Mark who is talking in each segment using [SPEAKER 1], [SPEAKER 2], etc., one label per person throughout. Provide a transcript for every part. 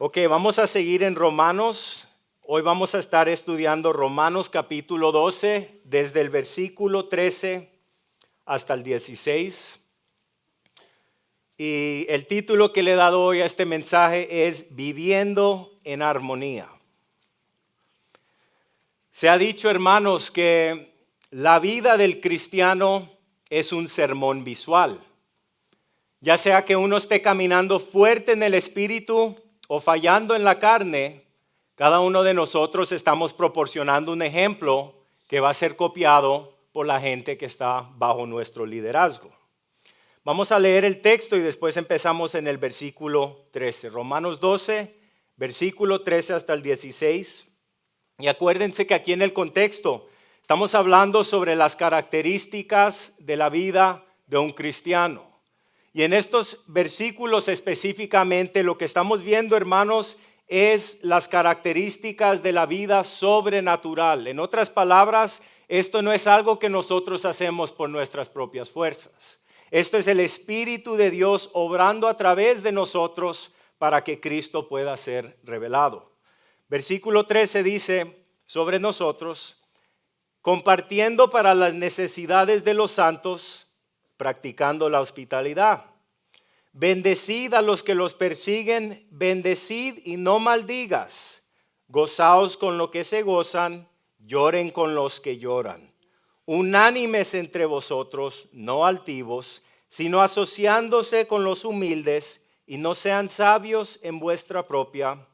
[SPEAKER 1] Ok, vamos a seguir en Romanos. Hoy vamos a estar estudiando Romanos capítulo 12, desde el versículo 13 hasta el 16. Y el título que le he dado hoy a este mensaje es Viviendo en Armonía. Se ha dicho, hermanos, que la vida del cristiano es un sermón visual. Ya sea que uno esté caminando fuerte en el espíritu o fallando en la carne, cada uno de nosotros estamos proporcionando un ejemplo que va a ser copiado por la gente que está bajo nuestro liderazgo. Vamos a leer el texto y después empezamos en el versículo 13. Romanos 12, versículo 13 hasta el 16. Y acuérdense que aquí en el contexto estamos hablando sobre las características de la vida de un cristiano. Y en estos versículos específicamente lo que estamos viendo, hermanos, es las características de la vida sobrenatural. En otras palabras, esto no es algo que nosotros hacemos por nuestras propias fuerzas. Esto es el Espíritu de Dios obrando a través de nosotros para que Cristo pueda ser revelado. Versículo 13 dice sobre nosotros, compartiendo para las necesidades de los santos, practicando la hospitalidad. Bendecid a los que los persiguen, bendecid y no maldigas. Gozaos con lo que se gozan, lloren con los que lloran. Unánimes entre vosotros, no altivos, sino asociándose con los humildes, y no sean sabios en vuestra propia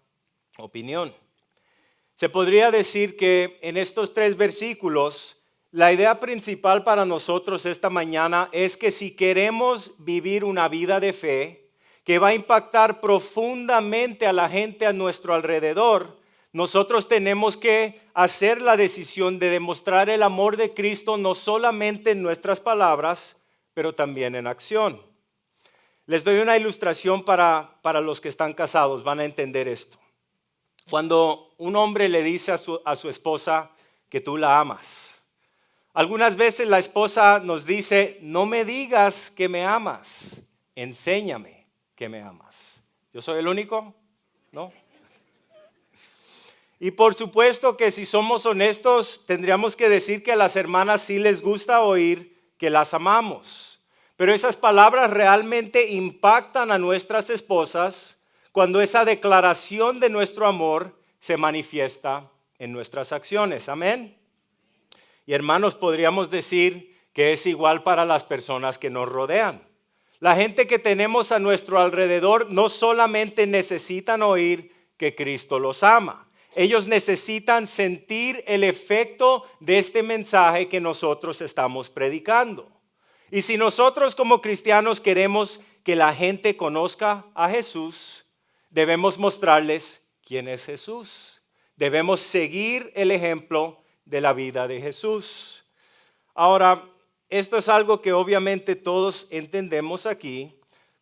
[SPEAKER 1] opinión. Se podría decir que en estos 3 versículos, la idea principal para nosotros esta mañana es que si queremos vivir una vida de fe que va a impactar profundamente a la gente a nuestro alrededor, nosotros tenemos que hacer la decisión de demostrar el amor de Cristo no solamente en nuestras palabras, pero también en acción. Les doy una ilustración para los que están casados, van a entender esto. Cuando un hombre le dice a su esposa que tú la amas, algunas veces la esposa nos dice, no me digas que me amas, enséñame que me amas. ¿Yo soy el único? ¿No? Y por supuesto que si somos honestos, tendríamos que decir que a las hermanas sí les gusta oír que las amamos. Pero esas palabras realmente impactan a nuestras esposas cuando esa declaración de nuestro amor se manifiesta en nuestras acciones. Amén. Y hermanos, podríamos decir que es igual para las personas que nos rodean. La gente que tenemos a nuestro alrededor no solamente necesitan oír que Cristo los ama. Ellos necesitan sentir el efecto de este mensaje que nosotros estamos predicando. Y si nosotros como cristianos queremos que la gente conozca a Jesús, debemos mostrarles quién es Jesús. Debemos seguir el ejemplo de la vida de Jesús. Ahora, esto es algo que obviamente todos entendemos aquí.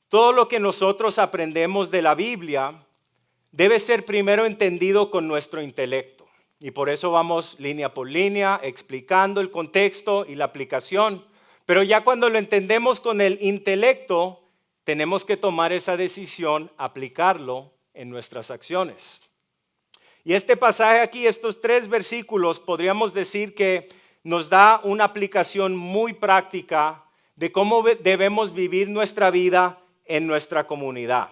[SPEAKER 1] Todo lo que nosotros aprendemos de la Biblia debe ser primero entendido con nuestro intelecto. Y por eso vamos línea por línea explicando el contexto y la aplicación. Pero ya cuando lo entendemos con el intelecto, tenemos que tomar esa decisión, aplicarlo en nuestras acciones. Y este pasaje aquí, estos 3 versículos, podríamos decir que nos da una aplicación muy práctica de cómo debemos vivir nuestra vida en nuestra comunidad.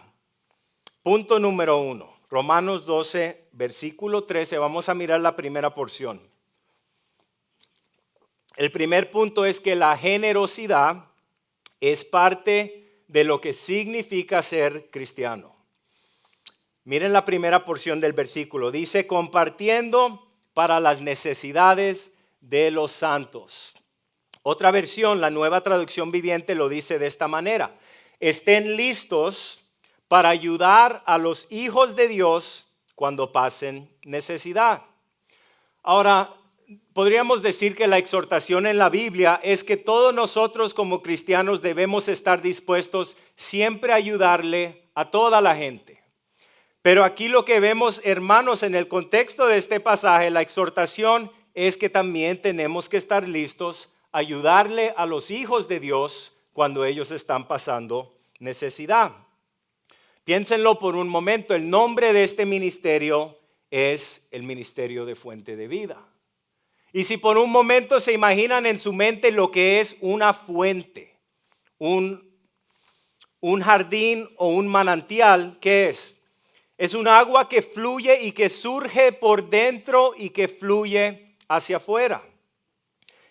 [SPEAKER 1] Punto número 1, Romanos 12, versículo 13, vamos a mirar la primera porción. El primer punto es que la generosidad es parte de lo que significa ser cristiano. Miren la primera porción del versículo. Dice, compartiendo para las necesidades de los santos. Otra versión, la Nueva Traducción Viviente, lo dice de esta manera. Estén listos para ayudar a los hijos de Dios cuando pasen necesidad. Ahora, podríamos decir que la exhortación en la Biblia es que todos nosotros como cristianos debemos estar dispuestos siempre a ayudarle a toda la gente. Pero aquí lo que vemos, hermanos, en el contexto de este pasaje, la exhortación es que también tenemos que estar listos a ayudarle a los hijos de Dios cuando ellos están pasando necesidad. Piénsenlo por un momento, el nombre de este ministerio es el Ministerio de Fuente de Vida. Y si por un momento se imaginan en su mente lo que es una fuente, un jardín o un manantial, ¿qué es? Es un agua que fluye y que surge por dentro y que fluye hacia afuera.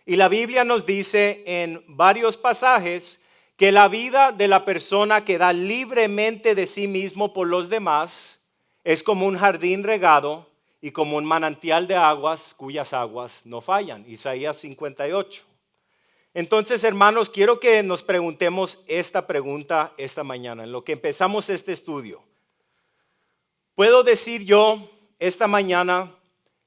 [SPEAKER 1] Y la Biblia nos dice en varios pasajes que la vida de la persona que da libremente de sí mismo por los demás es como un jardín regado y como un manantial de aguas cuyas aguas no fallan. Isaías 58. Entonces, hermanos, quiero que nos preguntemos esta pregunta esta mañana, en lo que empezamos este estudio. ¿Puedo decir yo esta mañana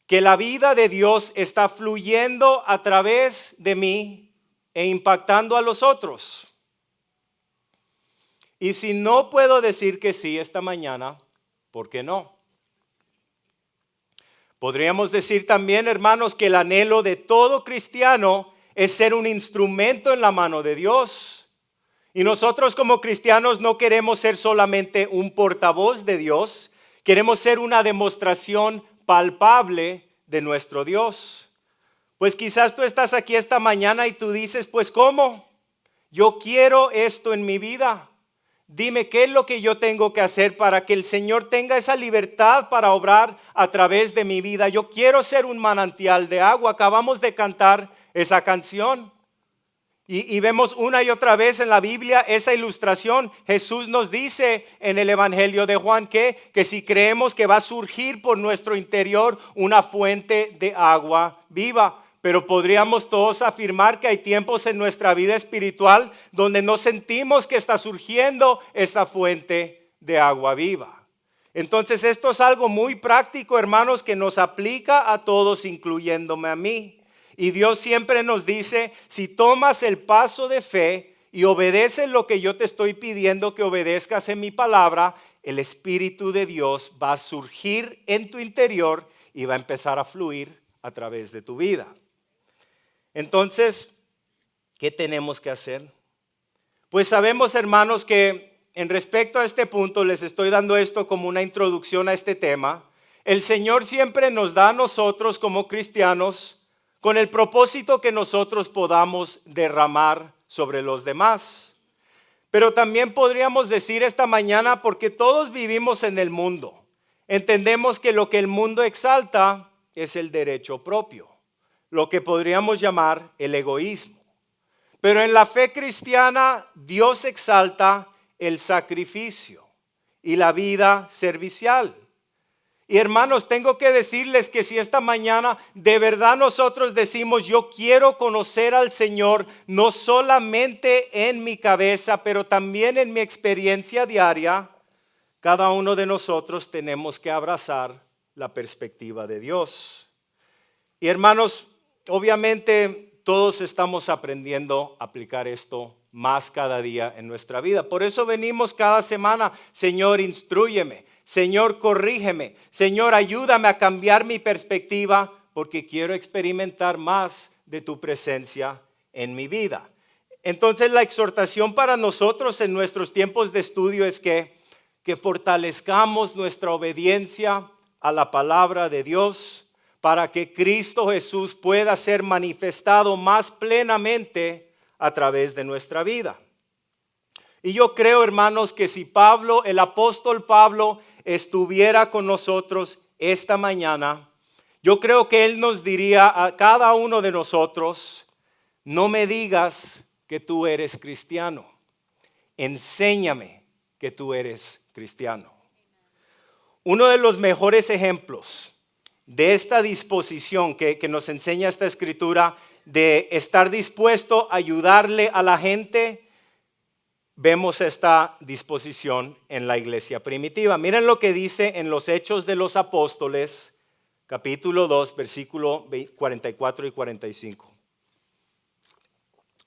[SPEAKER 1] que la vida de Dios está fluyendo a través de mí e impactando a los otros? Y si no puedo decir que sí esta mañana, ¿por qué no? Podríamos decir también, hermanos, que el anhelo de todo cristiano es ser un instrumento en la mano de Dios. Y nosotros como cristianos no queremos ser solamente un portavoz de Dios, queremos ser una demostración palpable de nuestro Dios. Pues quizás tú estás aquí esta mañana y tú dices, pues ¿cómo? Yo quiero esto en mi vida. Dime qué es lo que yo tengo que hacer para que el Señor tenga esa libertad para obrar a través de mi vida. Yo quiero ser un manantial de agua. Acabamos de cantar esa canción. Y vemos una y otra vez en la Biblia esa ilustración. Jesús nos dice en el Evangelio de Juan que si creemos que va a surgir por nuestro interior una fuente de agua viva. Pero podríamos todos afirmar que hay tiempos en nuestra vida espiritual donde no sentimos que está surgiendo esa fuente de agua viva. Entonces esto es algo muy práctico, hermanos, que nos aplica a todos, incluyéndome a mí. Y Dios siempre nos dice, si tomas el paso de fe y obedeces lo que yo te estoy pidiendo que obedezcas en mi palabra, el Espíritu de Dios va a surgir en tu interior y va a empezar a fluir a través de tu vida. Entonces, ¿qué tenemos que hacer? Pues sabemos, hermanos, que en respecto a este punto, les estoy dando esto como una introducción a este tema. El Señor siempre nos da a nosotros como cristianos con el propósito que nosotros podamos derramar sobre los demás. Pero también podríamos decir esta mañana, porque todos vivimos en el mundo, entendemos que lo que el mundo exalta es el derecho propio, lo que podríamos llamar el egoísmo. Pero en la fe cristiana, Dios exalta el sacrificio y la vida servicial. Y hermanos, tengo que decirles que si esta mañana de verdad nosotros decimos, yo quiero conocer al Señor, no solamente en mi cabeza, pero también en mi experiencia diaria, cada uno de nosotros tenemos que abrazar la perspectiva de Dios. Y hermanos, obviamente todos estamos aprendiendo a aplicar esto más cada día en nuestra vida. Por eso venimos cada semana, Señor, instrúyeme, Señor, corrígeme, Señor, ayúdame a cambiar mi perspectiva porque quiero experimentar más de tu presencia en mi vida. Entonces la exhortación para nosotros en nuestros tiempos de estudio es que fortalezcamos nuestra obediencia a la palabra de Dios, para que Cristo Jesús pueda ser manifestado más plenamente a través de nuestra vida. Y yo creo, hermanos, que si Pablo, el apóstol Pablo, estuviera con nosotros esta mañana, yo creo que él nos diría a cada uno de nosotros, no me digas que tú eres cristiano, enséñame que tú eres cristiano. Uno de los mejores ejemplos de esta disposición que nos enseña esta escritura de estar dispuesto a ayudarle a la gente, vemos esta disposición en la iglesia primitiva. Miren lo que dice en los Hechos de los Apóstoles, capítulo 2, versículo 44 y 45.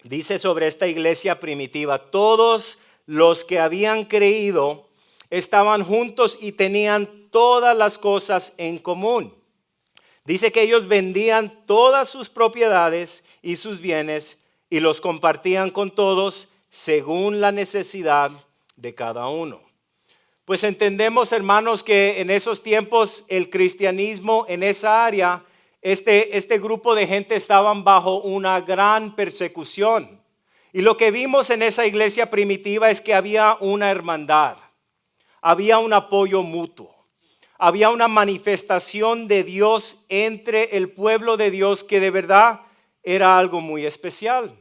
[SPEAKER 1] Dice sobre esta iglesia primitiva, todos los que habían creído estaban juntos y tenían todas las cosas en común. Dice que ellos vendían todas sus propiedades y sus bienes y los compartían con todos según la necesidad de cada uno. Pues entendemos, hermanos, que en esos tiempos el cristianismo en esa área, este grupo de gente estaban bajo una gran persecución. Y lo que vimos en esa iglesia primitiva es que había una hermandad, había un apoyo mutuo, había una manifestación de Dios entre el pueblo de Dios que de verdad era algo muy especial.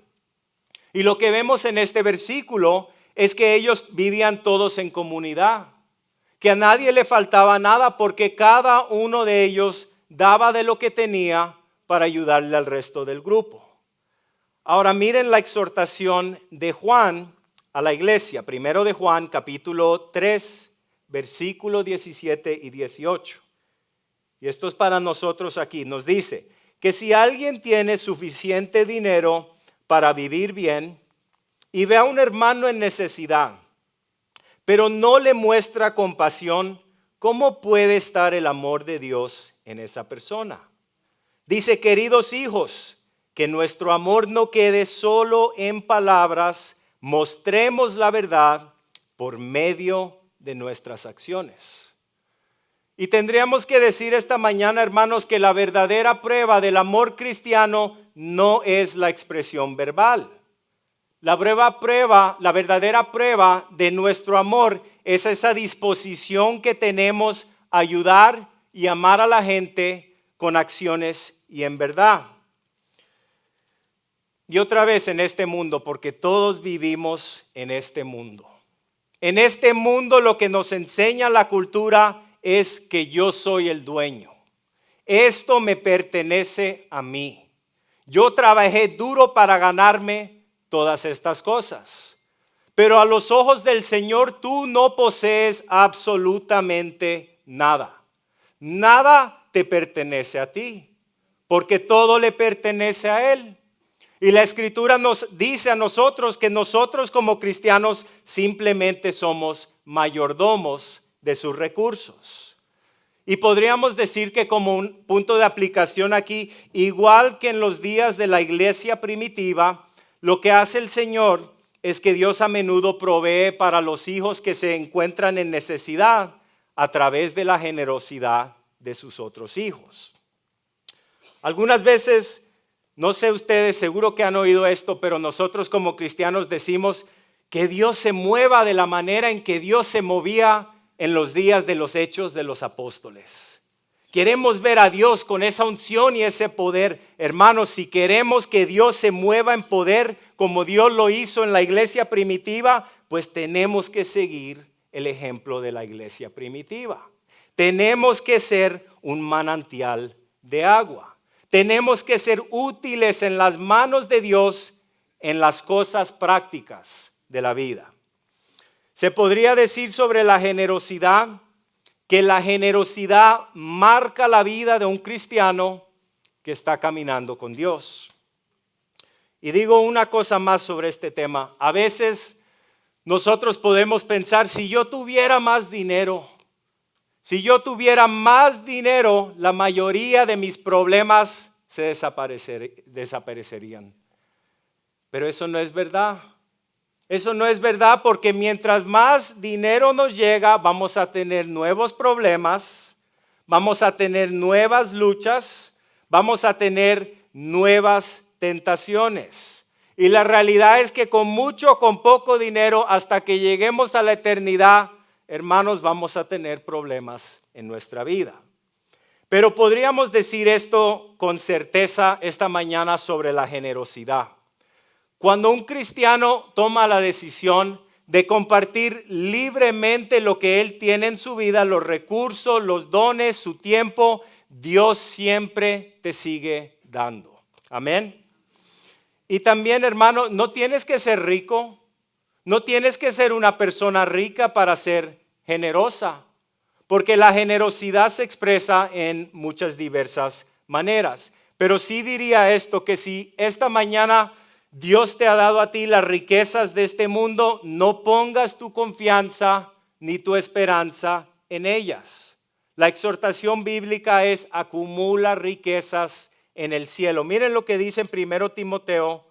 [SPEAKER 1] Y lo que vemos en este versículo es que ellos vivían todos en comunidad, que a nadie le faltaba nada porque cada uno de ellos daba de lo que tenía para ayudarle al resto del grupo. Ahora miren la exhortación de Juan a la iglesia, primero de Juan capítulo 3, versículos 17 y 18. Y esto es para nosotros aquí. Nos dice que si alguien tiene suficiente dinero para vivir bien y ve a un hermano en necesidad, pero no le muestra compasión, ¿cómo puede estar el amor de Dios en esa persona? Dice, queridos hijos, que nuestro amor no quede solo en palabras, mostremos la verdad por medio de nuestras acciones. Y tendríamos que decir esta mañana, hermanos, que la verdadera prueba del amor cristiano no es la expresión verbal. La verdadera prueba de nuestro amor es esa disposición que tenemos a ayudar y amar a la gente con acciones y en verdad. Y otra vez en este mundo, porque todos vivimos en este mundo. En este mundo lo que nos enseña la cultura es que yo soy el dueño. Esto me pertenece a mí. Yo trabajé duro para ganarme todas estas cosas. Pero a los ojos del Señor tú no posees absolutamente nada. Nada te pertenece a ti, porque todo le pertenece a Él. Y la Escritura nos dice a nosotros que nosotros como cristianos simplemente somos mayordomos de sus recursos. Y podríamos decir que como un punto de aplicación aquí, igual que en los días de la iglesia primitiva, lo que hace el Señor es que Dios a menudo provee para los hijos que se encuentran en necesidad a través de la generosidad de sus otros hijos. Algunas veces, no sé ustedes, seguro que han oído esto, pero nosotros como cristianos decimos que Dios se mueva de la manera en que Dios se movía en los días de los hechos de los apóstoles. Queremos ver a Dios con esa unción y ese poder. Hermanos, si queremos que Dios se mueva en poder como Dios lo hizo en la iglesia primitiva, pues tenemos que seguir el ejemplo de la iglesia primitiva. Tenemos que ser un manantial de agua. Tenemos que ser útiles en las manos de Dios en las cosas prácticas de la vida. Se podría decir sobre la generosidad que la generosidad marca la vida de un cristiano que está caminando con Dios. Y digo una cosa más sobre este tema. A veces nosotros podemos pensar, si yo tuviera más dinero, la mayoría de mis problemas se desaparecerían. Pero eso no es verdad. Eso no es verdad porque mientras más dinero nos llega, vamos a tener nuevos problemas, vamos a tener nuevas luchas, vamos a tener nuevas tentaciones. Y la realidad es que con mucho o con poco dinero, hasta que lleguemos a la eternidad, hermanos, vamos a tener problemas en nuestra vida. Pero podríamos decir esto con certeza esta mañana sobre la generosidad. Cuando un cristiano toma la decisión de compartir libremente lo que él tiene en su vida, los recursos, los dones, su tiempo, Dios siempre te sigue dando. Amén. Y también, hermano, no tienes que ser rico, no tienes que ser una persona rica para ser generosa, porque la generosidad se expresa en muchas diversas maneras. Pero sí diría esto, que si esta mañana Dios te ha dado a ti las riquezas de este mundo, no pongas tu confianza ni tu esperanza en ellas. La exhortación bíblica es acumula riquezas en el cielo. Miren lo que dice en 1 Timoteo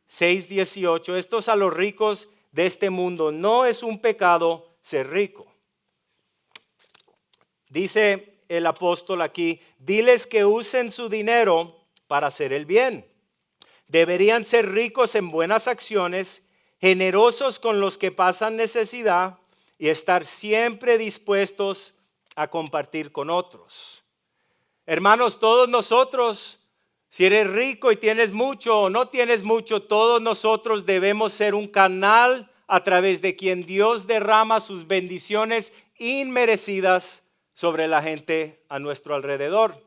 [SPEAKER 1] 6:18. Estos a los ricos de este mundo no es un pecado ser rico. Dice el apóstol aquí, diles que usen su dinero para hacer el bien. Deberían ser ricos en buenas acciones, generosos con los que pasan necesidad y estar siempre dispuestos a compartir con otros. Hermanos, todos nosotros, si eres rico y tienes mucho o no tienes mucho, todos nosotros debemos ser un canal a través de quien Dios derrama sus bendiciones inmerecidas sobre la gente a nuestro alrededor.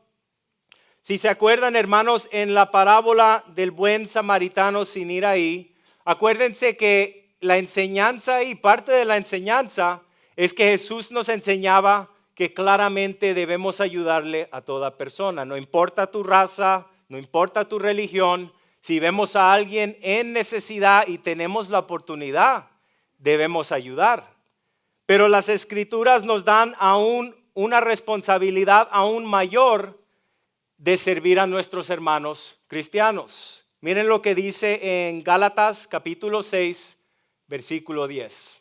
[SPEAKER 1] Si se acuerdan, hermanos, en la parábola del buen samaritano, sin ir ahí, acuérdense que la enseñanza y parte de la enseñanza es que Jesús nos enseñaba que claramente debemos ayudarle a toda persona. No importa tu raza, no importa tu religión, si vemos a alguien en necesidad y tenemos la oportunidad, debemos ayudar. Pero las Escrituras nos dan aún una responsabilidad aún mayor de servir a nuestros hermanos cristianos. Miren lo que dice en Gálatas capítulo 6, versículo 10.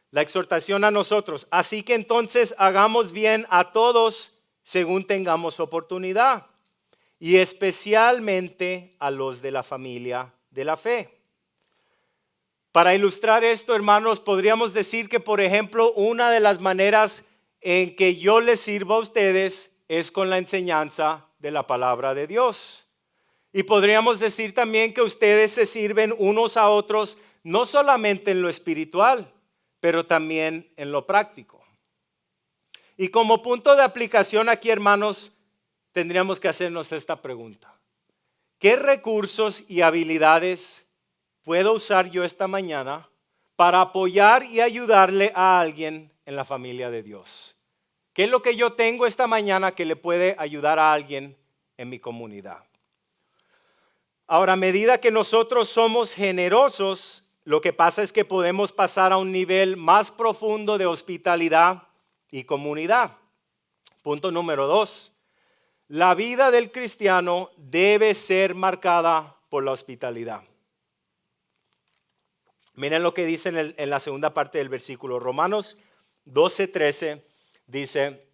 [SPEAKER 1] La exhortación a nosotros. Así que entonces hagamos bien a todos según tengamos oportunidad, y especialmente a los de la familia de la fe. Para ilustrar esto, hermanos, podríamos decir que, por ejemplo, una de las maneras en que yo les sirvo a ustedes es con la enseñanza de la palabra de Dios. Y podríamos decir también que ustedes se sirven unos a otros, no solamente en lo espiritual, pero también en lo práctico. Y como punto de aplicación aquí, hermanos, tendríamos que hacernos esta pregunta. ¿Qué recursos y habilidades puedo usar yo esta mañana para apoyar y ayudarle a alguien en la familia de Dios? ¿Qué es lo que yo tengo esta mañana que le puede ayudar a alguien en mi comunidad? Ahora, a medida que nosotros somos generosos, lo que pasa es que podemos pasar a un nivel más profundo de hospitalidad y comunidad. Punto número 2. La vida del cristiano debe ser marcada por la hospitalidad. Miren lo que dice en la segunda parte del versículo. Romanos 12:13 dice,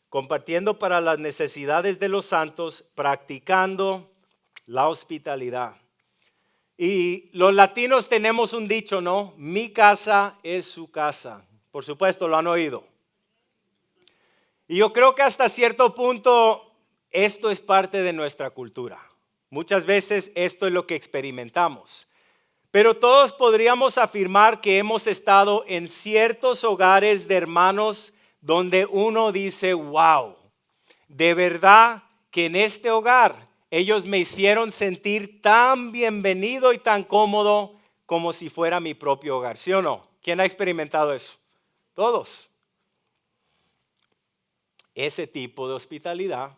[SPEAKER 1] compartiendo para las necesidades de los santos, practicando la hospitalidad. Y los latinos tenemos un dicho, ¿no? Mi casa es su casa. Por supuesto, lo han oído. Y yo creo que hasta cierto punto esto es parte de nuestra cultura. Muchas veces esto es lo que experimentamos. Pero todos podríamos afirmar que hemos estado en ciertos hogares de hermanos donde uno dice, wow, de verdad que en este hogar ellos me hicieron sentir tan bienvenido y tan cómodo como si fuera mi propio hogar. ¿Sí o no? ¿Quién ha experimentado eso? Todos. Ese tipo de hospitalidad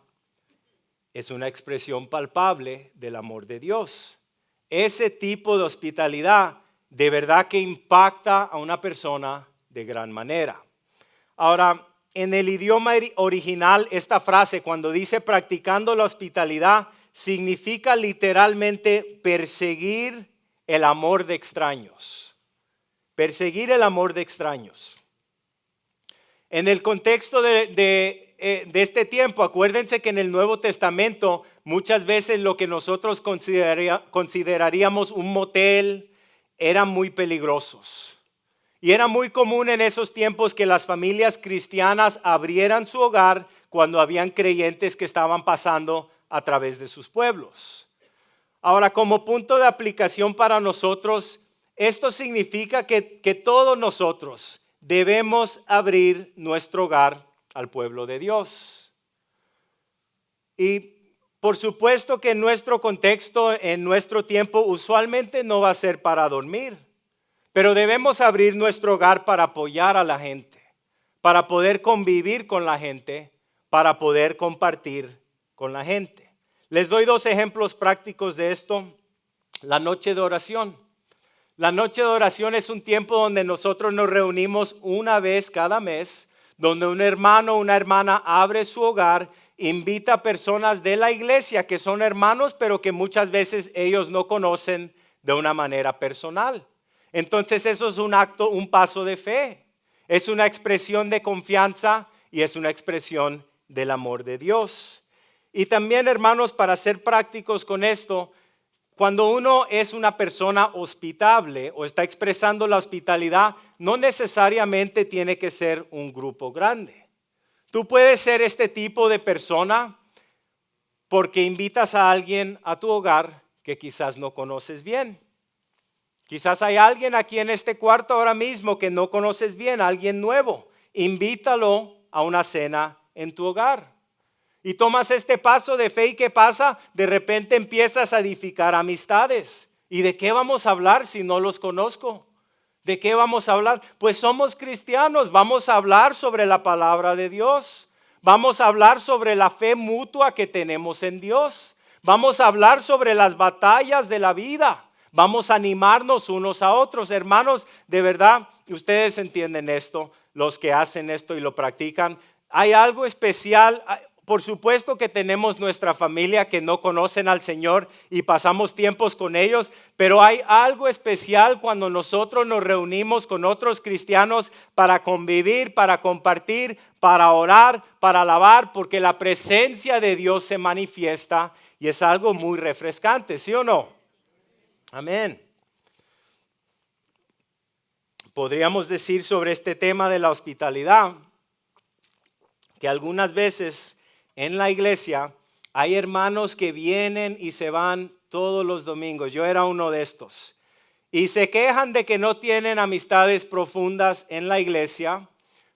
[SPEAKER 1] es una expresión palpable del amor de Dios. Ese tipo de hospitalidad de verdad que impacta a una persona de gran manera. Ahora, en el idioma original, esta frase, cuando dice practicando la hospitalidad, significa literalmente perseguir el amor de extraños. Perseguir el amor de extraños. En el contexto de este tiempo, acuérdense que en el Nuevo Testamento muchas veces lo que nosotros consideraríamos un motel eran muy peligrosos. Y era muy común en esos tiempos que las familias cristianas abrieran su hogar cuando habían creyentes que estaban pasando a través de sus pueblos. Ahora, como punto de aplicación para nosotros, esto significa que todos nosotros debemos abrir nuestro hogar al pueblo de Dios. Y por supuesto que en nuestro contexto, en nuestro tiempo, usualmente no va a ser para dormir, pero debemos abrir nuestro hogar para apoyar a la gente, para poder convivir con la gente, para poder compartir con la gente. Les doy 2 ejemplos prácticos de esto. La noche de oración. La noche de oración es un tiempo donde nosotros nos reunimos una vez cada mes, donde un hermano o una hermana abre su hogar, invita a personas de la iglesia que son hermanos, pero que muchas veces ellos no conocen de una manera personal. Entonces eso es un paso de fe. Es una expresión de confianza y es una expresión del amor de Dios. Y también, hermanos, para ser prácticos con esto, cuando uno es una persona hospitable o está expresando la hospitalidad, no necesariamente tiene que ser un grupo grande. Tú puedes ser este tipo de persona porque invitas a alguien a tu hogar que quizás no conoces bien. Quizás hay alguien aquí en este cuarto ahora mismo que no conoces bien, alguien nuevo. Invítalo a una cena en tu hogar. Y tomas este paso de fe y ¿qué pasa? De repente empiezas a edificar amistades. ¿Y de qué vamos a hablar si no los conozco? ¿De qué vamos a hablar? Pues somos cristianos, vamos a hablar sobre la palabra de Dios. Vamos a hablar sobre la fe mutua que tenemos en Dios. Vamos a hablar sobre las batallas de la vida. Vamos a animarnos unos a otros. Hermanos, de verdad, ustedes entienden esto, los que hacen esto y lo practican. Hay algo especial. Por supuesto que tenemos nuestra familia que no conocen al Señor y pasamos tiempos con ellos, pero hay algo especial cuando nosotros nos reunimos con otros cristianos para convivir, para compartir, para orar, para alabar, porque la presencia de Dios se manifiesta y es algo muy refrescante, ¿sí o no? Amén. Podríamos decir sobre este tema de la hospitalidad que algunas veces en la iglesia hay hermanos que vienen y se van todos los domingos. Yo era uno de estos. Y se quejan de que no tienen amistades profundas en la iglesia,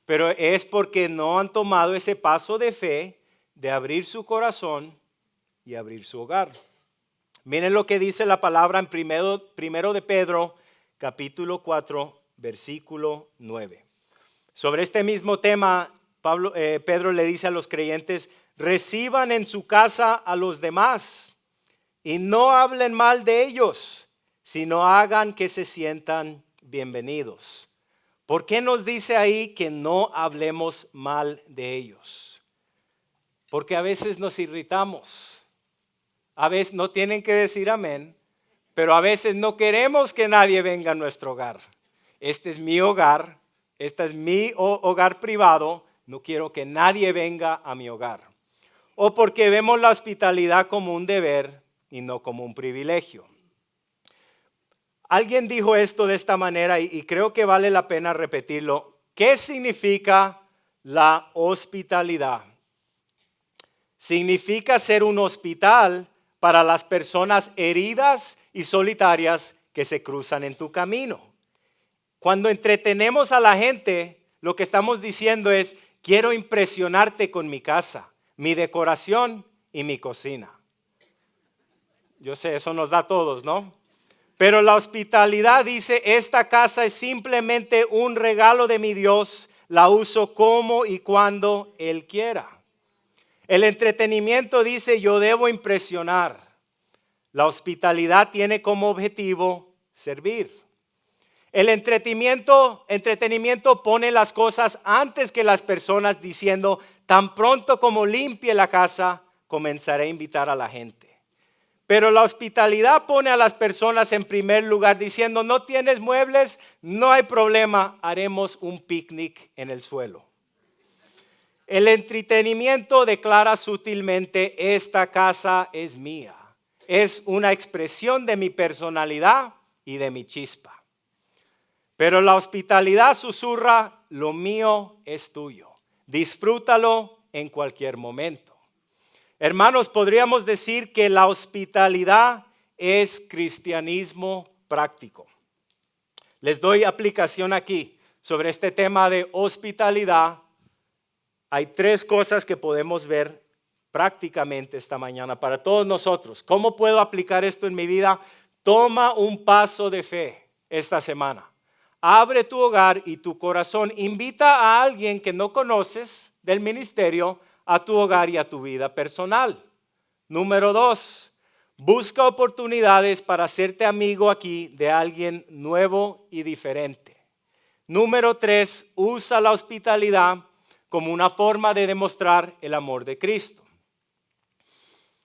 [SPEAKER 1] pero es porque no han tomado ese paso de fe de abrir su corazón y abrir su hogar. Miren lo que dice la palabra en primero de Pedro, capítulo 4, versículo 9. Sobre este mismo tema, Pedro le dice a los creyentes: reciban en su casa a los demás y no hablen mal de ellos, sino hagan que se sientan bienvenidos. ¿Por qué nos dice ahí que no hablemos mal de ellos? Porque a veces nos irritamos. A veces no tienen que decir amén, pero a veces no queremos que nadie venga a nuestro hogar. Este es mi hogar, este es mi hogar privado, no quiero que nadie venga a mi hogar. O porque vemos la hospitalidad como un deber y no como un privilegio. Alguien dijo esto de esta manera y creo que vale la pena repetirlo. ¿Qué significa la hospitalidad? Significa ser un hospital para las personas heridas y solitarias que se cruzan en tu camino. Cuando entretenemos a la gente, lo que estamos diciendo es: quiero impresionarte con mi casa, mi decoración y mi cocina. Yo sé, eso nos da a todos, ¿no? Pero la hospitalidad dice: esta casa es simplemente un regalo de mi Dios, la uso como y cuando Él quiera. El entretenimiento dice: yo debo impresionar. La hospitalidad tiene como objetivo servir. El entretenimiento pone las cosas antes que las personas, diciendo: tan pronto como limpie la casa, comenzaré a invitar a la gente. Pero la hospitalidad pone a las personas en primer lugar, diciendo: no tienes muebles, no hay problema, haremos un picnic en el suelo. El entretenimiento declara sutilmente: esta casa es mía. Es una expresión de mi personalidad y de mi chispa. Pero la hospitalidad susurra: lo mío es tuyo. Disfrútalo en cualquier momento. Hermanos, podríamos decir que la hospitalidad es cristianismo práctico. Les doy aplicación aquí sobre este tema de hospitalidad. Hay 3 cosas que podemos ver prácticamente esta mañana para todos nosotros. ¿Cómo puedo aplicar esto en mi vida? Toma un paso de fe esta semana. Abre tu hogar y tu corazón. Invita a alguien que no conoces del ministerio a tu hogar y a tu vida personal. Número 2, busca oportunidades para hacerte amigo aquí de alguien nuevo y diferente. Número 3, usa la hospitalidad como una forma de demostrar el amor de Cristo.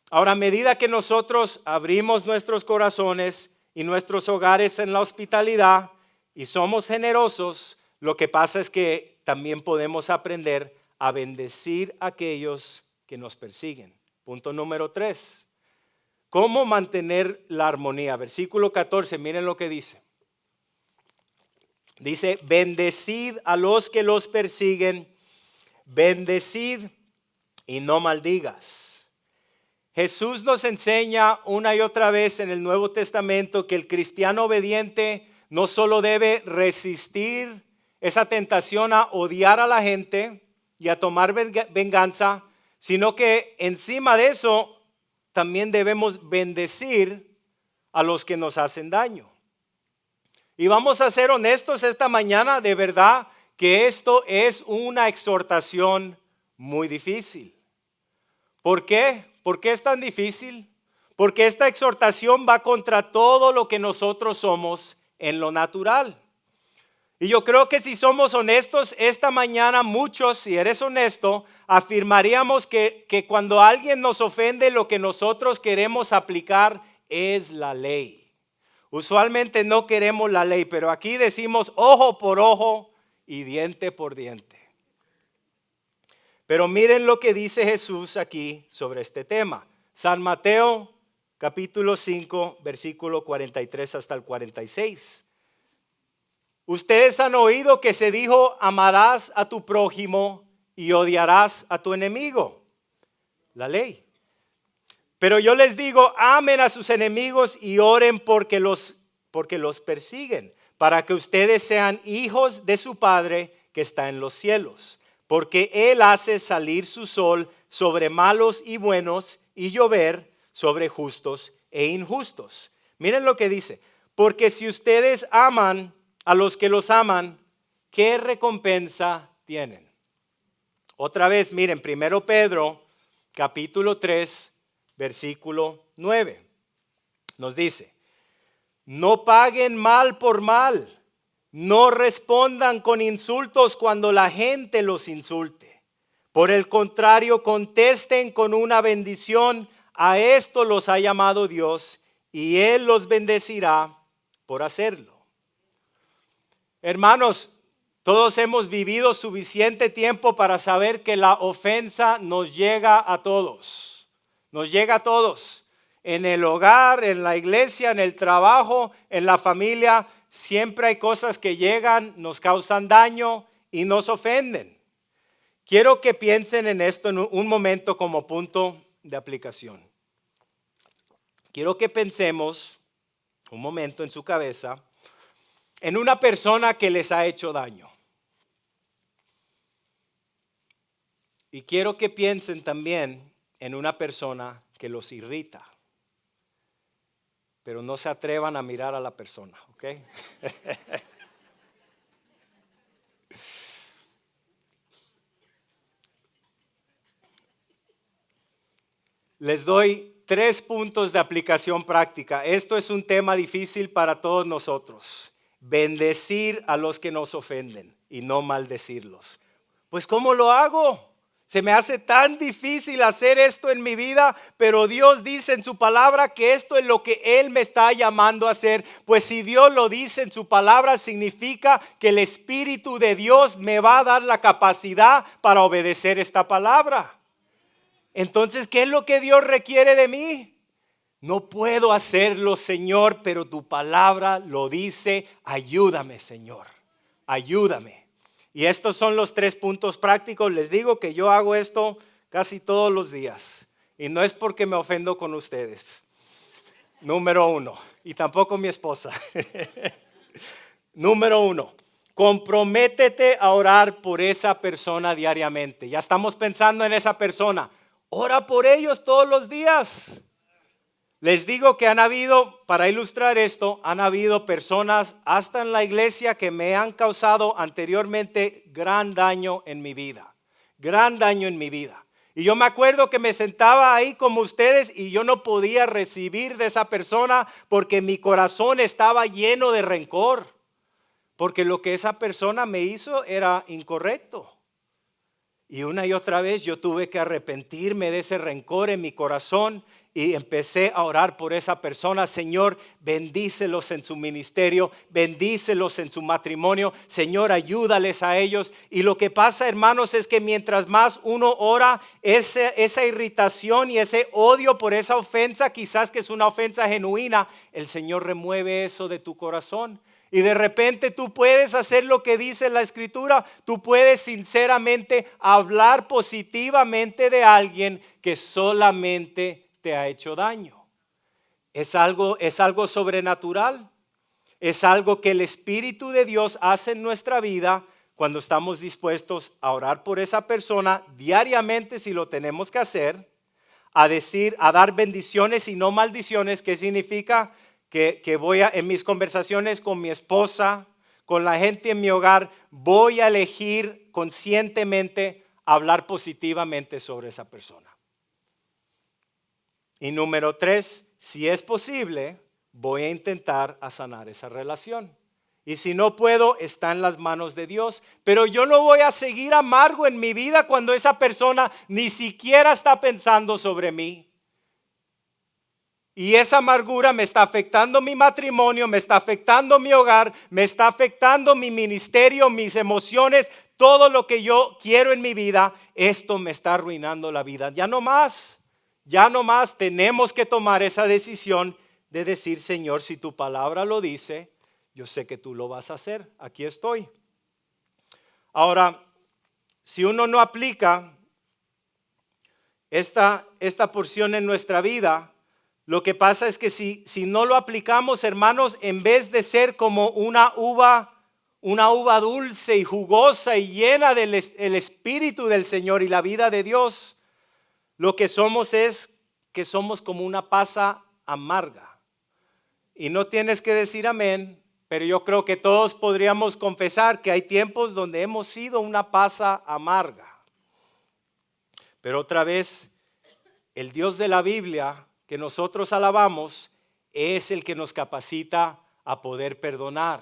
[SPEAKER 1] Ahora, a medida que nosotros abrimos nuestros corazones y nuestros hogares en la hospitalidad y somos generosos, Lo que pasa es que también podemos aprender a bendecir a aquellos que nos persiguen. Punto número 3. ¿Cómo mantener la armonía? Versículo 14, miren lo que dice. Dice, bendecid a los que los persiguen, bendecid y no maldigas. Jesús nos enseña una y otra vez en el Nuevo Testamento que el cristiano obediente no solo debe resistir esa tentación a odiar a la gente y a tomar venganza, sino que encima de eso también debemos bendecir a los que nos hacen daño. Y vamos a ser honestos esta mañana, de verdad que esto es una exhortación muy difícil. ¿Por qué? ¿Por qué es tan difícil? Porque esta exhortación va contra todo lo que nosotros somos en lo natural. Y yo creo que si somos honestos, esta mañana muchos, si eres honesto, afirmaríamos que cuando alguien nos ofende, lo que nosotros queremos aplicar es la ley. Usualmente no queremos la ley, pero aquí decimos ojo por ojo y diente por diente. Pero miren lo que dice Jesús aquí sobre este tema. San Mateo capítulo 5, versículo 43 hasta el 46. Ustedes han oído que se dijo, amarás a tu prójimo y odiarás a tu enemigo. La ley. Pero yo les digo, amen a sus enemigos y oren porque los persiguen, para que ustedes sean hijos de su Padre que está en los cielos. Porque Él hace salir su sol sobre malos y buenos y llover sobre justos e injustos. Miren lo que dice. Porque si ustedes aman a los que los aman, ¿qué recompensa tienen? Otra vez, miren, 1 Pedro capítulo 3, versículo 9. Nos dice, no paguen mal por mal. No respondan con insultos cuando la gente los insulte. Por el contrario, contesten con una bendición. A esto los ha llamado Dios y Él los bendecirá por hacerlo. Hermanos, todos hemos vivido suficiente tiempo para saber que la ofensa nos llega a todos. Nos llega a todos. En el hogar, en la iglesia, en el trabajo, en la familia. Siempre hay cosas que llegan, nos causan daño y nos ofenden. Quiero que piensen en esto en un momento como punto de aplicación. Quiero que pensemos un momento en su cabeza en una persona que les ha hecho daño. Y quiero que piensen también en una persona que los irrita. Pero no se atrevan a mirar a la persona, ¿ok? Les doy 3 puntos de aplicación práctica. Esto es un tema difícil para todos nosotros. Bendecir a los que nos ofenden y no maldecirlos. Pues ¿cómo lo hago? Se me hace tan difícil hacer esto en mi vida, pero Dios dice en su palabra que esto es lo que Él me está llamando a hacer. Pues si Dios lo dice en su palabra, significa que el Espíritu de Dios me va a dar la capacidad para obedecer esta palabra. Entonces, ¿qué es lo que Dios requiere de mí? No puedo hacerlo, Señor, pero tu palabra lo dice. Ayúdame, Señor. Ayúdame. Y estos son los 3 puntos prácticos. Les digo que yo hago esto casi todos los días. Y no es porque me ofendo con ustedes. Número 1. Y tampoco mi esposa. Número 1. Comprométete a orar por esa persona diariamente. Ya estamos pensando en esa persona. Ora por ellos todos los días. Les digo que han habido, para ilustrar esto, han habido personas hasta en la iglesia que me han causado anteriormente gran daño en mi vida. Gran daño en mi vida. Y yo me acuerdo que me sentaba ahí como ustedes y yo no podía recibir de esa persona porque mi corazón estaba lleno de rencor. Porque lo que esa persona me hizo era incorrecto. Y una y otra vez yo tuve que arrepentirme de ese rencor en mi corazón y empecé a orar por esa persona. Señor, bendícelos en su ministerio, bendícelos en su matrimonio. Señor, ayúdales a ellos. Y lo que pasa, hermanos, es que mientras más uno ora, esa irritación y ese odio por esa ofensa, quizás que es una ofensa genuina, el Señor remueve eso de tu corazón. Y de repente tú puedes hacer lo que dice la Escritura. Tú puedes sinceramente hablar positivamente de alguien que solamente te ha hecho daño. Es algo sobrenatural. Es algo que el Espíritu de Dios hace en nuestra vida cuando estamos dispuestos a orar por esa persona diariamente, si lo tenemos que hacer, a dar bendiciones y no maldiciones. ¿Qué significa? Que voy en mis conversaciones con mi esposa, con la gente en mi hogar, voy a elegir conscientemente hablar positivamente sobre esa persona. Y número 3, si es posible, voy a intentar sanar esa relación. Y si no puedo, está en las manos de Dios. Pero yo no voy a seguir amargo en mi vida cuando esa persona ni siquiera está pensando sobre mí. Y esa amargura me está afectando mi matrimonio, me está afectando mi hogar, me está afectando mi ministerio, mis emociones, todo lo que yo quiero en mi vida. Esto me está arruinando la vida. Ya no más tenemos que tomar esa decisión de decir, Señor, si tu palabra lo dice, yo sé que tú lo vas a hacer. Aquí estoy. Ahora, si uno no aplica esta porción en nuestra vida, lo que pasa es que si no lo aplicamos, hermanos, en vez de ser como una uva dulce y jugosa y llena del Espíritu del Señor y la vida de Dios, lo que somos es que somos como una pasa amarga. Y no tienes que decir amén, pero yo creo que todos podríamos confesar que hay tiempos donde hemos sido una pasa amarga. Pero otra vez, el Dios de la Biblia que nosotros alabamos es el que nos capacita a poder perdonar,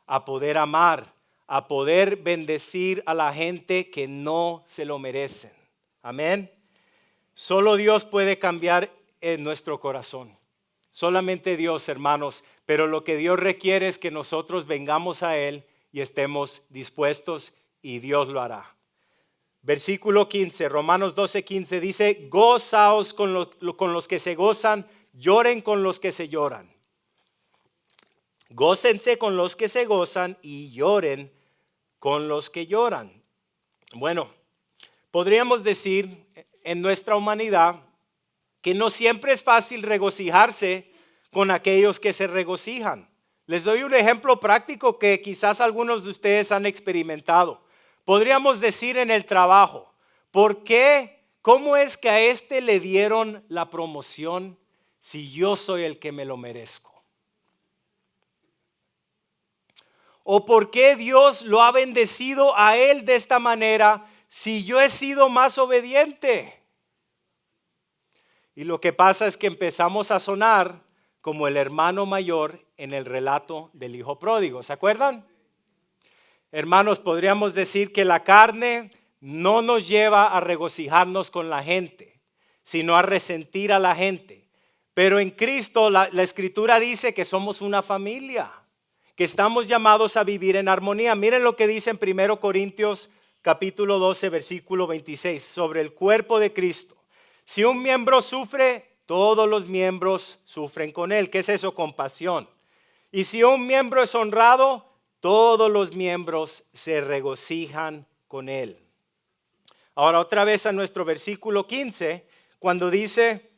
[SPEAKER 1] a poder amar, a poder bendecir a la gente que no se lo merecen. Amén. Solo Dios puede cambiar en nuestro corazón. Solamente Dios, hermanos. Pero lo que Dios requiere es que nosotros vengamos a Él y estemos dispuestos, y Dios lo hará. Versículo 15, Romanos 12:15 dice, gozaos con los que se gozan, lloren con los que se lloran. Gócense con los que se gozan y lloren con los que lloran. Bueno, podríamos decir en nuestra humanidad que no siempre es fácil regocijarse con aquellos que se regocijan. Les doy un ejemplo práctico que quizás algunos de ustedes han experimentado. Podríamos decir en el trabajo, ¿por qué? ¿Cómo es que a este le dieron la promoción si yo soy el que me lo merezco? ¿O por qué Dios lo ha bendecido a él de esta manera si yo he sido más obediente? Y lo que pasa es que empezamos a sonar como el hermano mayor en el relato del hijo pródigo. ¿Se acuerdan? Hermanos, podríamos decir que la carne no nos lleva a regocijarnos con la gente, sino a resentir a la gente. Pero en Cristo la Escritura dice que somos una familia, que estamos llamados a vivir en armonía. Miren lo que dice en 1 Corintios capítulo 12, versículo 26, sobre el cuerpo de Cristo. Si un miembro sufre, todos los miembros sufren con él. ¿Qué es eso? Compasión. Y si un miembro es honrado, todos los miembros se regocijan con él. Ahora otra vez a nuestro versículo 15, cuando dice,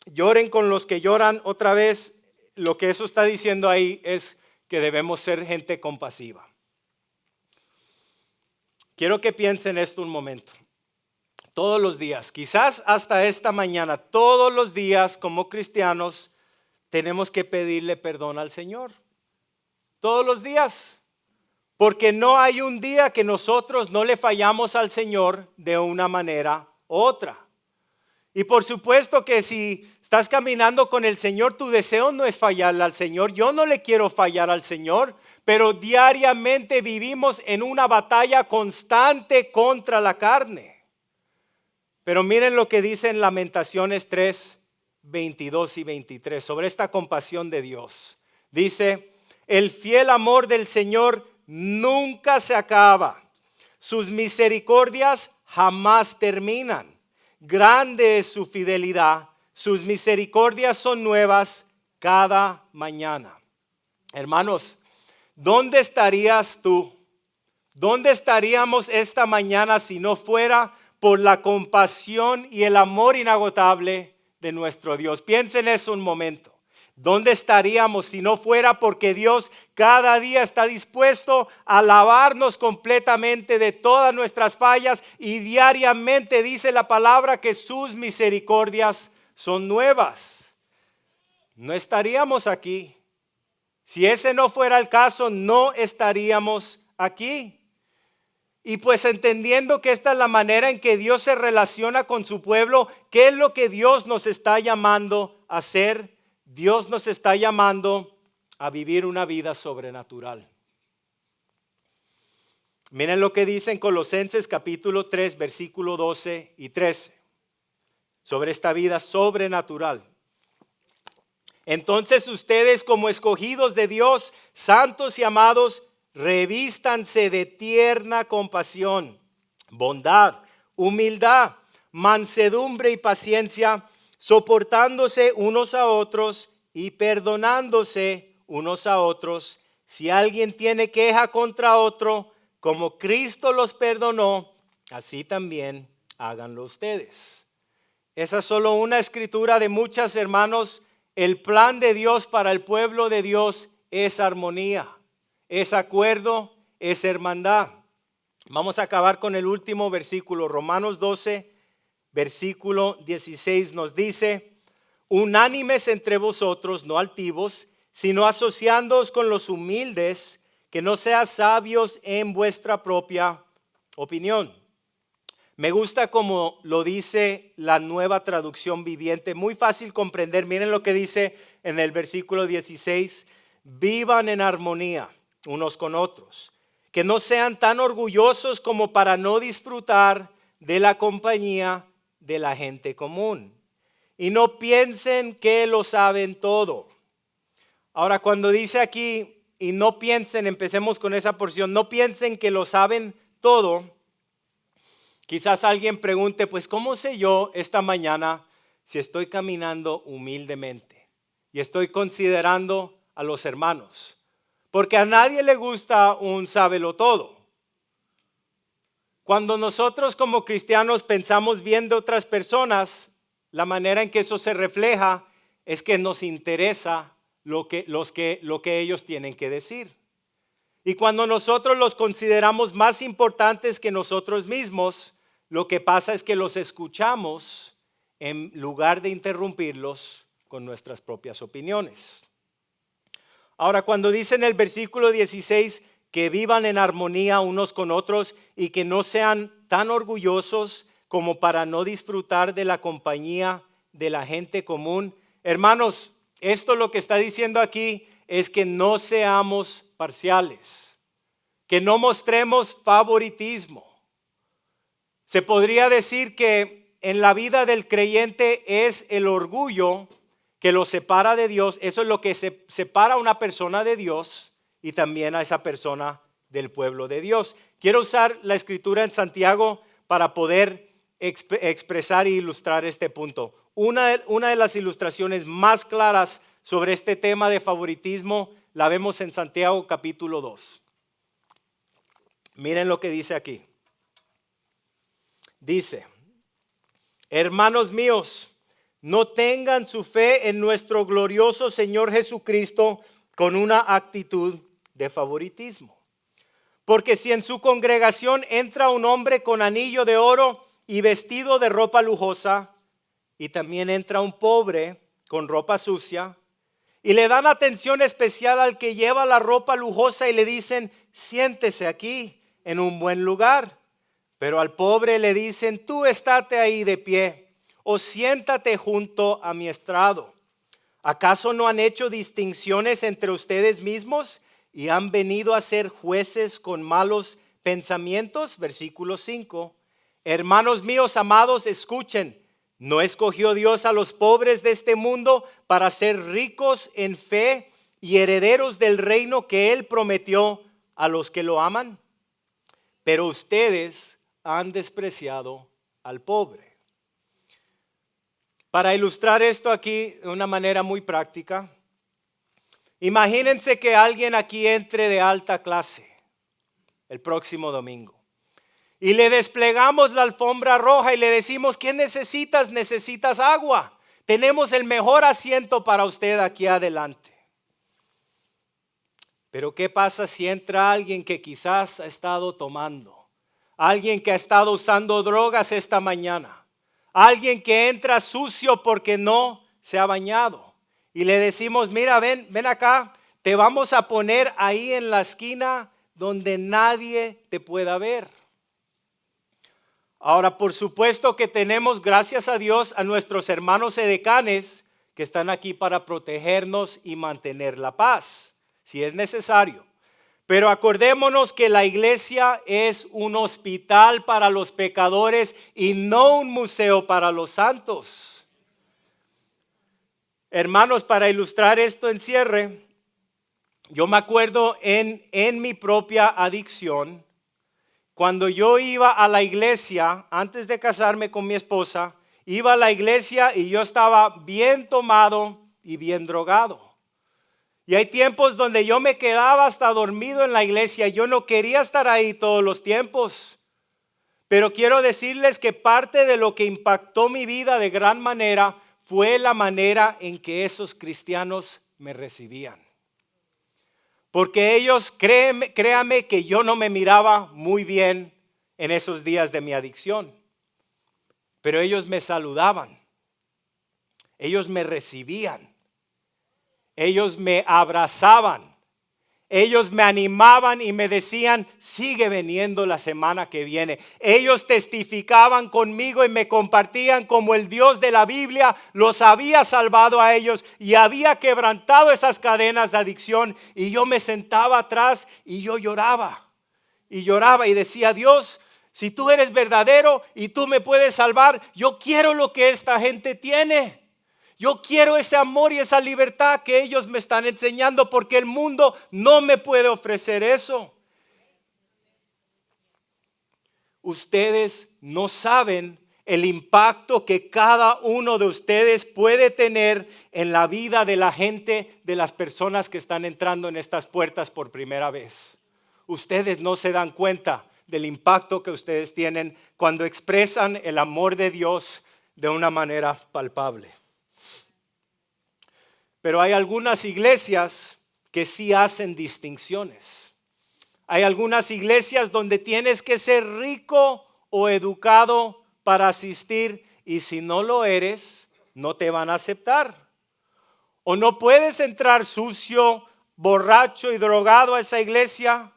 [SPEAKER 1] lloren con los que lloran, otra vez lo que eso está diciendo ahí es que debemos ser gente compasiva. Quiero que piensen esto un momento. Todos los días, quizás hasta esta mañana, todos los días como cristianos tenemos que pedirle perdón al Señor. Todos los días. Porque no hay un día que nosotros no le fallamos al Señor de una manera u otra. Y por supuesto que si estás caminando con el Señor, tu deseo no es fallarle al Señor. Yo no le quiero fallar al Señor, pero diariamente vivimos en una batalla constante contra la carne. Pero miren lo que dice en Lamentaciones 3, 22 y 23, sobre esta compasión de Dios. Dice, el fiel amor del Señor nunca se acaba. Sus misericordias jamás terminan. Grande es su fidelidad. Sus misericordias son nuevas cada mañana. Hermanos, ¿dónde estarías tú? ¿Dónde estaríamos esta mañana si no fuera por la compasión y el amor inagotable de nuestro Dios? Piensen en eso un momento. ¿Dónde estaríamos si no fuera porque Dios cada día está dispuesto a lavarnos completamente de todas nuestras fallas y diariamente dice la palabra que sus misericordias son nuevas? No estaríamos aquí. Si ese no fuera el caso, no estaríamos aquí. Y pues entendiendo que esta es la manera en que Dios se relaciona con su pueblo, ¿qué es lo que Dios nos está llamando a hacer? Dios nos está llamando a vivir una vida sobrenatural. Miren lo que dice en Colosenses capítulo 3, versículo 12 y 13, sobre esta vida sobrenatural. Entonces ustedes, como escogidos de Dios, santos y amados, revístanse de tierna compasión, bondad, humildad, mansedumbre y paciencia, soportándose unos a otros y perdonándose unos a otros. Si alguien tiene queja contra otro, como Cristo los perdonó, así también háganlo ustedes. Esa es solo una escritura de muchas, hermanos. El plan de Dios para el pueblo de Dios es armonía, es acuerdo, es hermandad. Vamos a acabar con el último versículo. Romanos 12, versículo 16 nos dice, unánimes entre vosotros, no altivos, sino asociándoos con los humildes, que no seas sabios en vuestra propia opinión. Me gusta como lo dice la Nueva Traducción Viviente, muy fácil comprender. Miren lo que dice en el versículo 16, vivan en armonía unos con otros, que no sean tan orgullosos como para no disfrutar de la compañía de la gente común, y no piensen que lo saben todo. Ahora, cuando dice aquí, y no piensen, empecemos con esa porción, no piensen que lo saben todo. Quizás alguien pregunte, pues, ¿cómo sé yo esta mañana si estoy caminando humildemente y estoy considerando a los hermanos? Porque a nadie le gusta un sábelo todo. Cuando nosotros como cristianos pensamos bien de otras personas, la manera en que eso se refleja es que nos interesa lo que ellos tienen que decir. Y cuando nosotros los consideramos más importantes que nosotros mismos, lo que pasa es que los escuchamos en lugar de interrumpirlos con nuestras propias opiniones. Ahora, cuando dice en el versículo 16 que vivan en armonía unos con otros y que no sean tan orgullosos como para no disfrutar de la compañía de la gente común, hermanos, esto lo que está diciendo aquí es que no seamos parciales, que no mostremos favoritismo. Se podría decir que en la vida del creyente es el orgullo que lo separa de Dios. Eso es lo que separa a una persona de Dios y también a esa persona del pueblo de Dios. Quiero usar la escritura en Santiago para poder expresar e ilustrar este punto. Una de las ilustraciones más claras sobre este tema de favoritismo la vemos en Santiago capítulo 2. Miren lo que dice aquí. Dice, hermanos míos, no tengan su fe en nuestro glorioso Señor Jesucristo con una actitud de favoritismo. Porque si en su congregación entra un hombre con anillo de oro y vestido de ropa lujosa, y también entra un pobre con ropa sucia, y le dan atención especial al que lleva la ropa lujosa y le dicen, siéntese aquí en un buen lugar. Pero al pobre le dicen, tú estate ahí de pie o siéntate junto a mi estrado. ¿Acaso no han hecho distinciones entre ustedes mismos y han venido a ser jueces con malos pensamientos? Versículo 5. Hermanos míos amados, escuchen. ¿No escogió Dios a los pobres de este mundo para ser ricos en fe y herederos del reino que Él prometió a los que lo aman? Pero ustedes han despreciado al pobre. Para ilustrar esto aquí de una manera muy práctica, imagínense que alguien aquí entre de alta clase el próximo domingo y le desplegamos la alfombra roja y le decimos: ¿qué necesitas? Necesitas agua. Tenemos el mejor asiento para usted aquí adelante. Pero ¿qué pasa si entra alguien que quizás ha estado tomando? Alguien que ha estado usando drogas esta mañana. Alguien que entra sucio porque no se ha bañado. Y le decimos: mira, ven acá, te vamos a poner ahí en la esquina donde nadie te pueda ver. Ahora, por supuesto que tenemos, gracias a Dios, a nuestros hermanos edecanes que están aquí para protegernos y mantener la paz, si es necesario. Pero acordémonos que la iglesia es un hospital para los pecadores y no un museo para los santos. Hermanos, para ilustrar esto en cierre, yo me acuerdo en mi propia adicción. Cuando yo iba a la iglesia, antes de casarme con mi esposa, iba a la iglesia y yo estaba bien tomado y bien drogado. Y hay tiempos donde yo me quedaba hasta dormido en la iglesia. Yo no quería estar ahí todos los tiempos. Pero quiero decirles que parte de lo que impactó mi vida de gran manera fue la manera en que esos cristianos me recibían. Porque ellos, créame que yo no me miraba muy bien en esos días de mi adicción. Pero ellos me saludaban. Ellos me recibían. Ellos me abrazaban. Ellos me animaban y me decían: sigue viniendo la semana que viene. Ellos testificaban conmigo y me compartían cómo el Dios de la Biblia los había salvado a ellos y había quebrantado esas cadenas de adicción. Y yo me sentaba atrás y yo lloraba. Y lloraba y decía: Dios, si tú eres verdadero y tú me puedes salvar, yo quiero lo que esta gente tiene. Yo quiero ese amor y esa libertad que ellos me están enseñando, porque el mundo no me puede ofrecer eso. Ustedes no saben el impacto que cada uno de ustedes puede tener en la vida de la gente, de las personas que están entrando en estas puertas por primera vez. Ustedes no se dan cuenta del impacto que ustedes tienen cuando expresan el amor de Dios de una manera palpable. Pero hay algunas iglesias que sí hacen distinciones. Hay algunas iglesias donde tienes que ser rico o educado para asistir, y si no lo eres, no te van a aceptar. O no puedes entrar sucio, borracho y drogado a esa iglesia.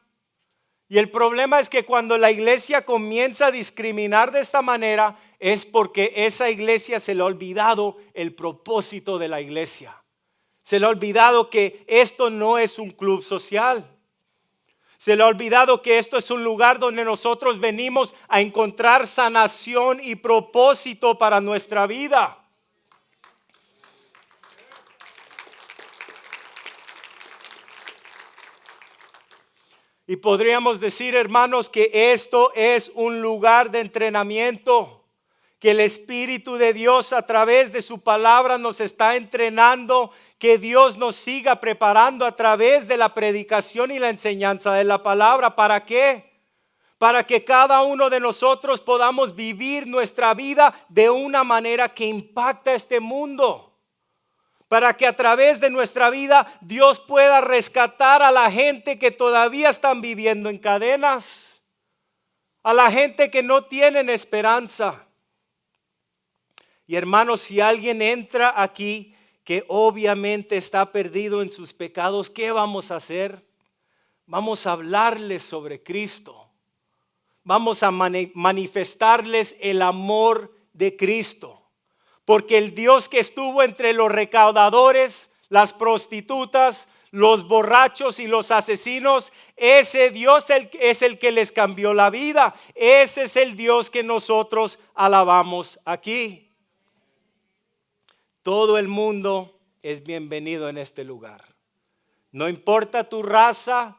[SPEAKER 1] Y el problema es que cuando la iglesia comienza a discriminar de esta manera, es porque esa iglesia se le ha olvidado el propósito de la iglesia. Se le ha olvidado que esto no es un club social. Se le ha olvidado que esto es un lugar donde nosotros venimos a encontrar sanación y propósito para nuestra vida. Y podríamos decir, hermanos, que esto es un lugar de entrenamiento, que el Espíritu de Dios a través de su palabra nos está entrenando, que Dios nos siga preparando a través de la predicación y la enseñanza de la palabra. ¿Para qué? Para que cada uno de nosotros podamos vivir nuestra vida de una manera que impacta este mundo. Para que a través de nuestra vida Dios pueda rescatar a la gente que todavía están viviendo en cadenas, a la gente que no tienen esperanza. Y hermanos, si alguien entra aquí que obviamente está perdido en sus pecados, ¿qué vamos a hacer? Vamos a hablarles sobre Cristo. Vamos a manifestarles el amor de Cristo. Porque el Dios que estuvo entre los recaudadores, las prostitutas, los borrachos y los asesinos, ese Dios es el que les cambió la vida. Ese es el Dios que nosotros alabamos aquí. todo el mundo es bienvenido en este lugar. No importa tu raza,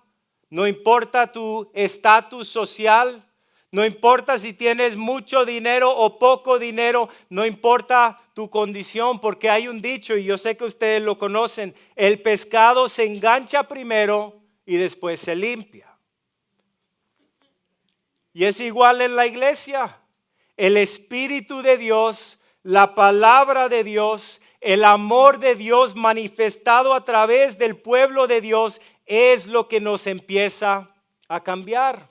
[SPEAKER 1] no importa tu estatus social, no importa si tienes mucho dinero o poco dinero, no importa tu condición, porque hay un dicho, y yo sé que ustedes lo conocen, el pescado se engancha primero y después se limpia. Y es igual en la iglesia. El Espíritu de Dios, la palabra de Dios, el amor de Dios manifestado a través del pueblo de Dios es lo que nos empieza a cambiar.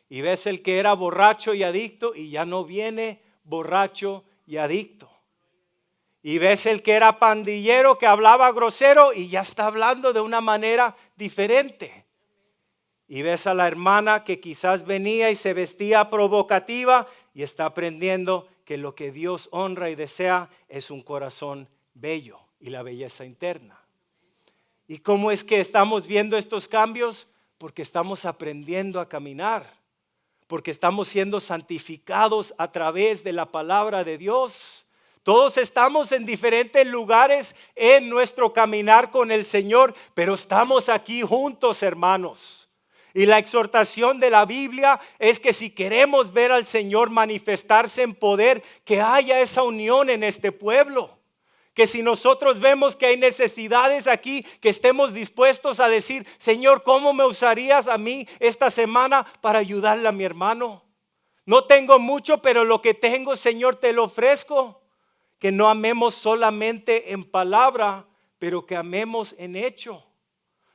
[SPEAKER 1] Y ves el que era borracho y adicto y ya no viene borracho y adicto. Y ves el que era pandillero que hablaba grosero y ya está hablando de una manera diferente. Y ves a la hermana que quizás venía y se vestía provocativa y está aprendiendo que lo que Dios honra y desea es un corazón bello y la belleza interna. ¿Y cómo es que estamos viendo estos cambios? Porque estamos aprendiendo a caminar, porque estamos siendo santificados a través de la palabra de Dios. Todos estamos en diferentes lugares en nuestro caminar con el Señor, pero estamos aquí juntos, hermanos. Y la exhortación de la Biblia es que si queremos ver al Señor manifestarse en poder, que haya esa unión en este pueblo. Que si nosotros vemos que hay necesidades aquí, que estemos dispuestos a decir, Señor, ¿cómo me usarías a mí esta semana para ayudarle a mi hermano? No tengo mucho, pero lo que tengo, Señor, te lo ofrezco. Que no amemos solamente en palabra, pero que amemos en hecho.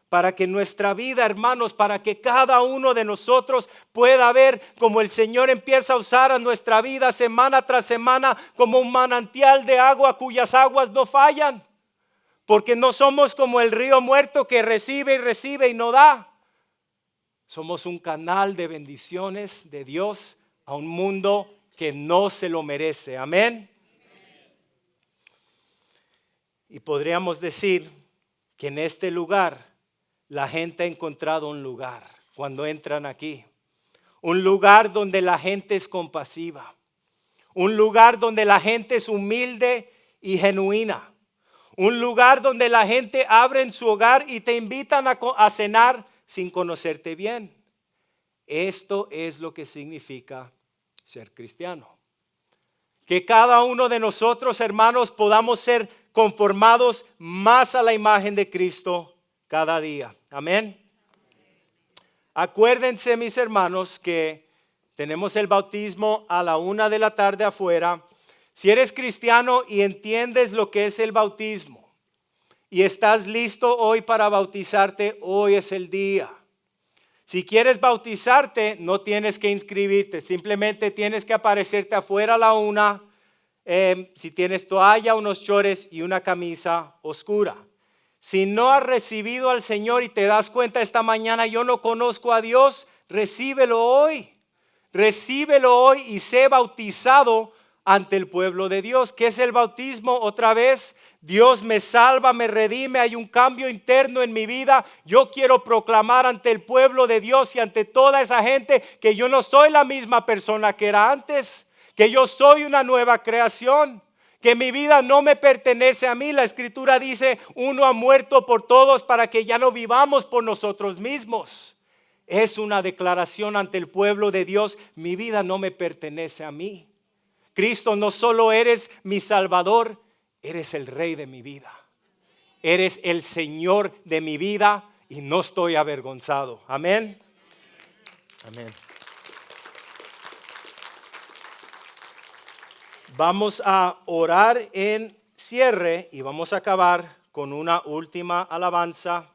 [SPEAKER 1] Para que nuestra vida, hermanos, para que cada uno de nosotros pueda ver cómo el Señor empieza a usar a nuestra vida semana tras semana como un manantial de agua cuyas aguas no fallan. Porque no somos como el río muerto que recibe y recibe y no da. Somos un canal de bendiciones de Dios a un mundo que no se lo merece. Amén. Y podríamos decir que en este lugar la gente ha encontrado un lugar cuando entran aquí. Un lugar donde la gente es compasiva. Un lugar donde la gente es humilde y genuina. Un lugar donde la gente abre en su hogar y te invitan a cenar sin conocerte bien. Esto es lo que significa ser cristiano. Que cada uno de nosotros, hermanos, podamos ser conformados más a la imagen de Cristo cada día. Amén. Acuérdense, mis hermanos, que tenemos el bautismo a la 1:00 p.m. afuera. Si eres cristiano y entiendes lo que es el bautismo y estás listo hoy para bautizarte, hoy es el día. Si quieres bautizarte, no tienes que inscribirte, simplemente tienes que aparecerte afuera a la 1:00. Si tienes toalla, unos chores y una camisa oscura. Si no has recibido al Señor y te das cuenta esta mañana, yo no conozco a Dios, recíbelo hoy. Recíbelo hoy y sé bautizado ante el pueblo de Dios. ¿Qué es el bautismo? Otra vez, Dios me salva, me redime, hay un cambio interno en mi vida. Yo quiero proclamar ante el pueblo de Dios y ante toda esa gente que yo no soy la misma persona que era antes, que yo soy una nueva creación. Que mi vida no me pertenece a mí. La Escritura dice, uno ha muerto por todos para que ya no vivamos por nosotros mismos. Es una declaración ante el pueblo de Dios. Mi vida no me pertenece a mí. Cristo, no solo eres mi Salvador, eres el Rey de mi vida. Eres el Señor de mi vida y no estoy avergonzado. Amén. Amén. Vamos a orar en cierre y vamos a acabar con una última alabanza.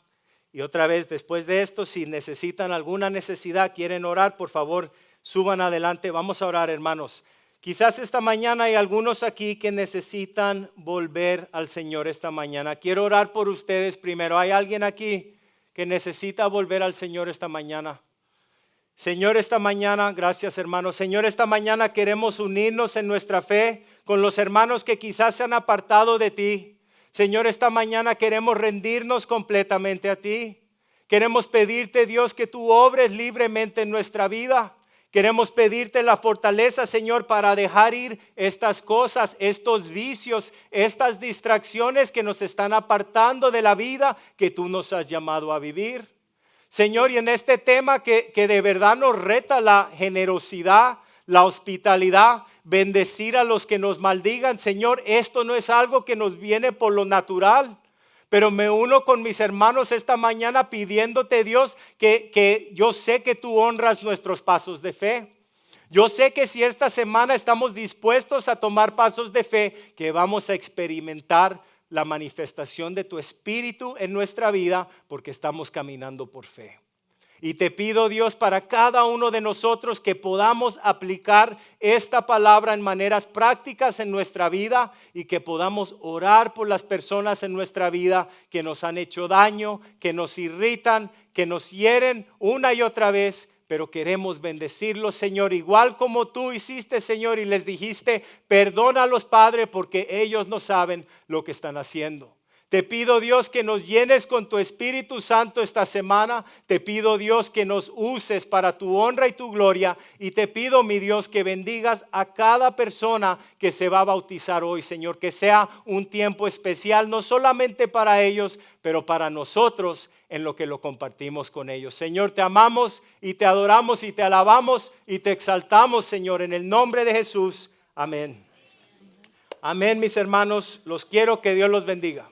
[SPEAKER 1] Y otra vez, después de esto, si necesitan alguna necesidad, quieren orar, por favor, suban adelante. Vamos a orar, hermanos. Quizás esta mañana hay algunos aquí que necesitan volver al Señor esta mañana. Quiero orar por ustedes primero. ¿Hay alguien aquí que necesita volver al Señor esta mañana? Señor, esta mañana, gracias hermanos. Señor, esta mañana queremos unirnos en nuestra fe con los hermanos que quizás se han apartado de ti. Señor, esta mañana queremos rendirnos completamente a ti. Queremos pedirte, Dios, que tú obres libremente en nuestra vida. Queremos pedirte la fortaleza, Señor, para dejar ir estas cosas, estos vicios, estas distracciones que nos están apartando de la vida que tú nos has llamado a vivir. Señor, y en este tema que de verdad nos reta la generosidad, la hospitalidad, bendecir a los que nos maldigan. Señor, esto no es algo que nos viene por lo natural. Pero me uno con mis hermanos esta mañana pidiéndote, Dios, que yo sé que tú honras nuestros pasos de fe. Yo sé que si esta semana estamos dispuestos a tomar pasos de fe, que vamos a experimentar la manifestación de tu Espíritu en nuestra vida porque estamos caminando por fe. Y te pido, Dios, para cada uno de nosotros que podamos aplicar esta palabra en maneras prácticas en nuestra vida y que podamos orar por las personas en nuestra vida que nos han hecho daño, que nos irritan, que nos hieren una y otra vez, pero queremos bendecirlos, Señor, igual como tú hiciste, Señor, y les dijiste, perdónalos, Padre, porque ellos no saben lo que están haciendo. Te pido, Dios, que nos llenes con tu Espíritu Santo esta semana. Te pido, Dios, que nos uses para tu honra y tu gloria. Y te pido, mi Dios, que bendigas a cada persona que se va a bautizar hoy, Señor. Que sea un tiempo especial, no solamente para ellos, pero para nosotros en lo que lo compartimos con ellos. Señor, te amamos y te adoramos y te alabamos y te exaltamos, Señor, en el nombre de Jesús. Amén. Amén, mis hermanos. Los quiero, que Dios los bendiga.